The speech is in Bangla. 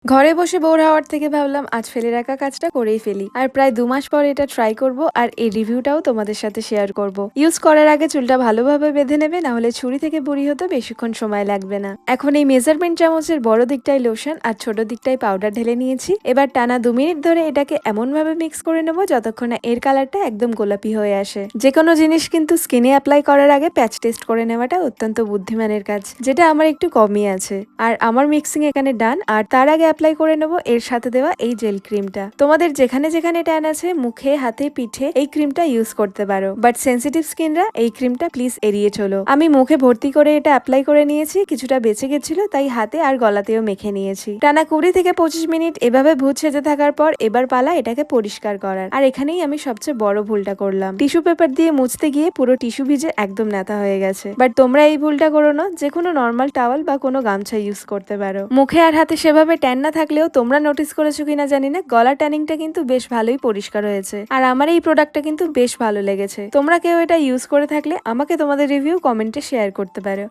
ঘরে বসে বোর হওয়ার থেকে ভাবলাম আজ ফেলে রাখা কাজটা করেই ফেলি। আর প্রায় ২ মাস পর এটা ট্রাই করব আর এই রিভিউটাও তোমাদের সাথে শেয়ার করব। ইউজ করার আগে চুলটা ভালোভাবে বেঁধে নেবে, না হলে ছুরি থেকে বুড়ি হতে বেশিক্ষণ সময় লাগবে না। এখন এই মেজারমেন্ট চামচের বড় দিকটাই লোশন আর ছোট দিকটাই পাউডার ঢেলে নিয়েছি। এবার টানা ২ মিনিট ধরে এটাকে এমন ভাবে মিক্স করে নেব যতক্ষণ না এর কালারটা একদম গোলাপি হয়ে আসে। যে কোনো জিনিস কিন্তু স্কিনে অ্যাপ্লাই করার আগে প্যাচ টেস্ট করে নেওয়াটা অত্যন্ত বুদ্ধিমানের কাজ, যেটা আমার একটু কমই আছে। আর আমার মিক্সিং এখানে ডান। আর তার আগে অ্যাপ্লাই করে নেব এর সাথে দেওয়া এই জেল ক্রিমটা। তোমাদের যেখানে যেখানে ট্যান আছে মুখে, হাতে, পিঠে এই ক্রিমটা ইউজ করতে পারো, বাট সেন্সিটিভ স্কিনরা এই ক্রিমটা প্লিজ এড়িয়ে চলো। আমি মুখে ভর্তি করে এটা অ্যাপ্লাই করে নিয়েছি, কিছুটা বেঁচে গেছিল তাই হাতে আর গলাতেও মেখে নিয়েছি। টানা ২০ থেকে ২৫ মিনিট এভাবে ভূত সেজে থাকার পর এবার পালা এটাকে পরিষ্কার করার। আর এখানেই আমি সবচেয়ে বড় ভুলটা করলাম, টিস্যু পেপার দিয়ে মুছতে গিয়ে পুরো টিস্যু ভিজে একদম নেতা হয়ে গেছে। বাট তোমরা এই ভুলটা করো না, যে কোনো নর্মাল টাওয়াল বা কোনো গামছা ইউজ করতে পারো। মুখে আর হাতে সেভাবে ট্যান না থাকলেও তোমরা নোটিস করেছো কিনা জানি না, গলার ট্যানিংটা কিন্তু বেশ ভালোই পরিষ্কার হয়েছে। আর আমার এই প্রোডাক্টটা কিন্তু বেশ ভালো লেগেছে। তোমরা কেউ এটা ইউজ করে থাকলে আমাকে তোমাদের রিভিউ কমেন্টে শেয়ার করতে পারো।